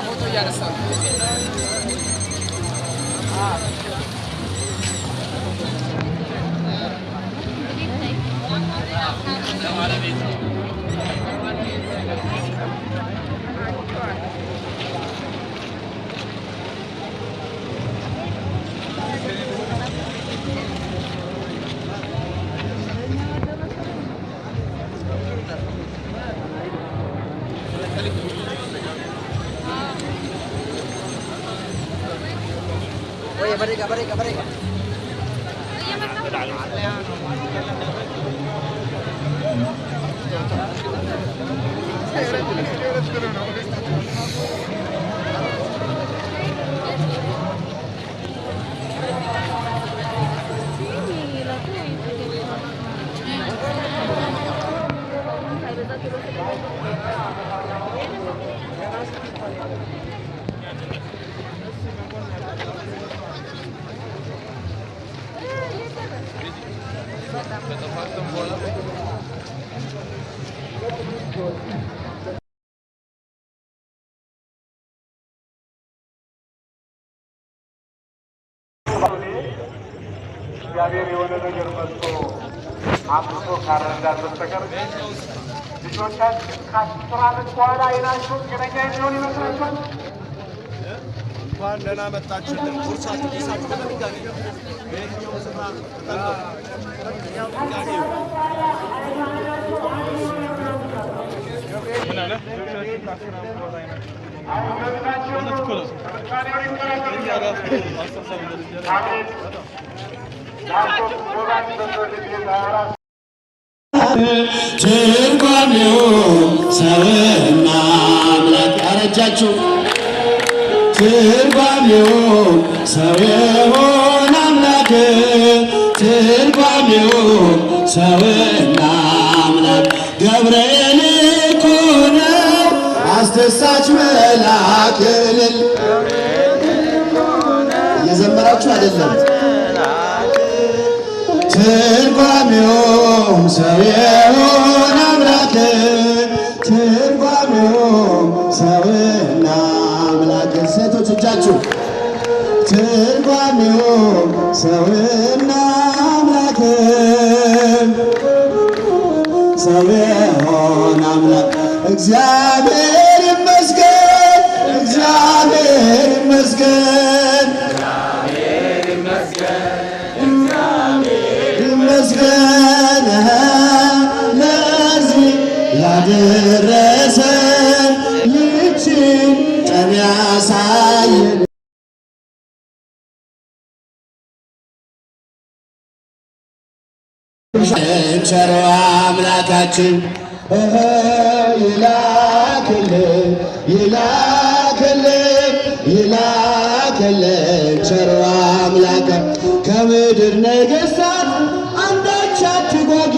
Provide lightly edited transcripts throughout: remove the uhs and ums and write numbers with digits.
ፎቶ እያነሳሁ Barega. እግዚአብሔር የሆነ ነገር መጥቶ አምጥቶ ካረዳት በስተቀር ልጆቻችን ከ10 ዓመት በኋላ አይናቸው ጤነኛ የሚሆን ይመስላችኋል? እንኳን ደህና መጣችሁልን። ቁርሳችሁ ቁርሳችሁ በድጋሚ በየትኛው ስፍራ ትርጓሜው ሰውና አምላክ አረጃችሁ ትርጓሜው ሰው የሆነ አምላክ ትርጓሜው ሰውና አምላክ ገብርኤል እኮ ነው አስደሳች መልአክ እልል እየዘመራችሁ አይደለም ትርጓሜውም ሰው የሆነ አምላክ ትርጓሜውም ሰውና አምላክ ሴቶች እጃችሁ ትርጓሜውም ሰውና አምላክ ሰው የሆነ አምላክ እግዚአብሔር ይመስገን እግዚአብሔር ይመስገን ይመስገን ለዚህ ያደረሰን ይህችን ቀን ያሳየን ቸሩ አምላካችን ይላክልን ቸሩ አምላክ ከምድር ነገሥታት አንዳች አትጓጊ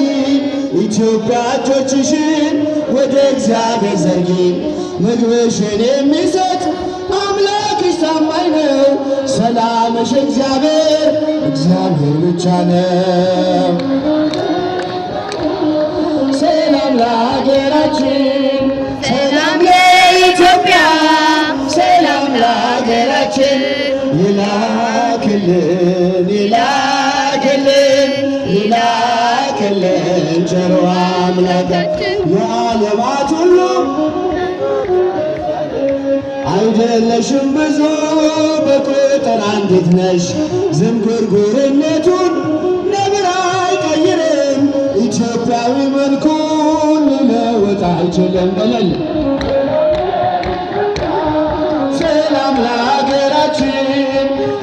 ኢትዮጵያ እጆችሽን ወደ እግዚአብሔር ዘርጊ ምግብሽን የሚሰጥ አምላክሽ ታማኝ ነው ሰላምሽ እግዚአብሔር ብቻ ነው ሰላም ለሀገራችን ሰላም ለኢትዮጵያ ሰላም ለሀገራችን ይላክልን ቸሩ አምላካችን የዓለማት ሁሉ አይደለሽም ብዙ በቁጥር አንዲት ነሽ ዝንጉርጉርነቱን ነብር አይቀይርም ኢትዮጵያዊ መልኩን ሊለውጥ አይችልም በለል ሰላም ለሀገራችን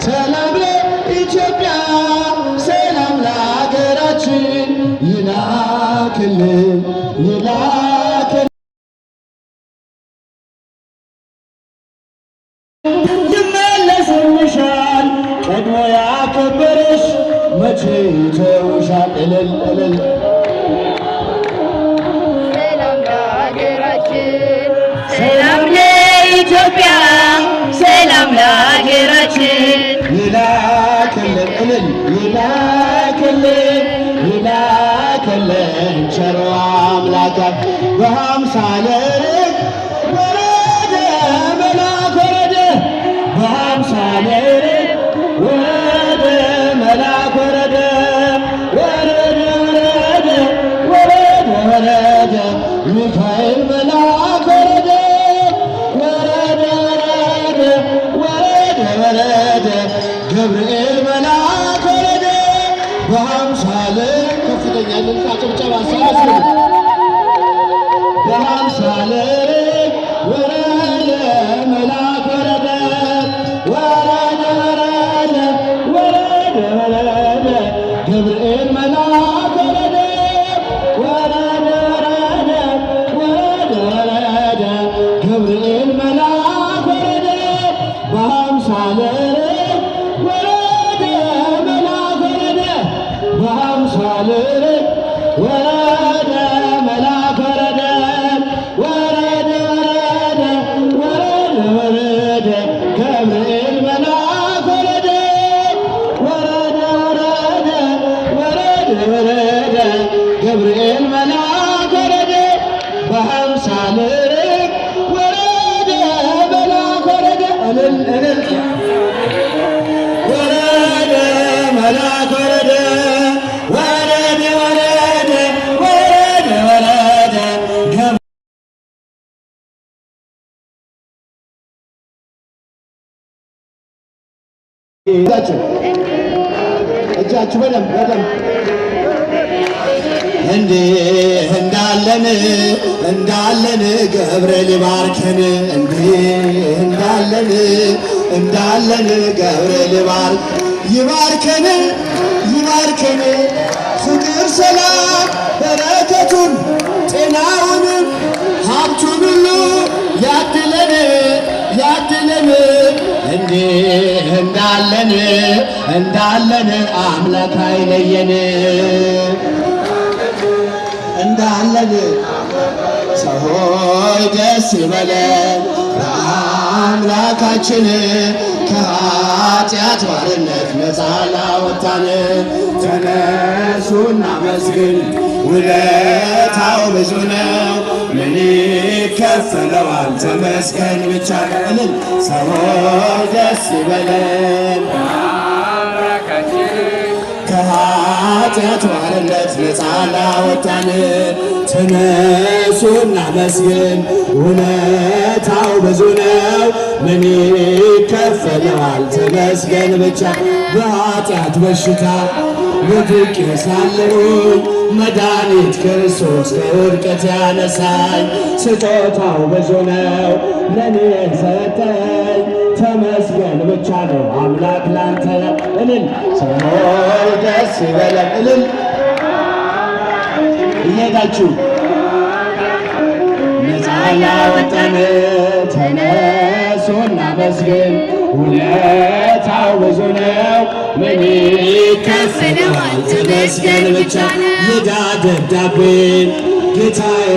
ሰላም ለኢትዮጵያ ሰላም ለሀገራችን ይላክልን ይመለስልሻል ቀድሞ ያከበረሽ መቼ ይተውሻል እልል ሰላም ለሀገራችን ሰላም ለኢትዮጵያ ሰላም ለሀገራችን ይላክልን ቸሩ አምላክ በአምሳለ ርግብ ወረደ መልአክ ይለኛል። ልልታ ጭብጨባ ሳያስብ በአምሳለ ወረደ መልአክ ወረደ ወረደ ወረደ ወረደ ገብርኤል መልአክ ወረደ ወረደ ወረደ ወረደ ገብርኤል መልአክ ወረደ በአምሳለ ወረደ መልአክ ወረደ በአምሳለ ወረደ መልአክ ወረደ ወረደ ወረደ ወረደ ገብርኤል መልአክ ወረደ ወረደ ወረደ ወረደ ገብርኤል መልአክ ወረደ በአምሳለ ወረደ መልአክ ወረደ እልል ወረደ መልአክ ወረደ ወረደ ወረደ ወረደ ወረደ እጃችሁ በደንብ እንዲህ እንዳለን ገብርኤል ይባርከን እንዲህ እንዳለን ገብርኤል ይባርከን ፍቅር ሰላም በረከቱን ጤናውን ሀብቱን ሁሉ ያድለን እንዲህ እንዳለን አምላክ አይለየን እንዳለን ሰው ሆይ ደስ ይበለን በአምላካችን ከኃጢአት ባርነት ነፃ ላወጣን ተነሱ እናመስግን ውለታው ብዙ ነው ምን ይከፈለዋል ተመስገን ብቻ እልል ሰው ሆይ ደስ ይበለን ከኃጢአት ባርነት ነፃ ላወጣን ተነሱ እናመስግን ውለታው ብዙ ነው ምን ይከፈለዋል ተመስገን ብቻ በኃጢአት በሽታ ወድቄ ሳለሁኝ መድኃኒት ክርስቶስ ከውድቀት ያነሳኝ ስጦታው ብዙ ነው ለኔ ሰጠኝ ተመስገን ብቻ ነው አምላክ ላንተ እልል ሰው ደስ ይበለን እልል እየሄዳችሁ ነፃ ያወጣን ተነሱ እናመስግን ውለታው ብዙ ነው ምን ይከፈለዋል ተመስገን ብቻ የዕዳ ደብዳቤን ጌታዬ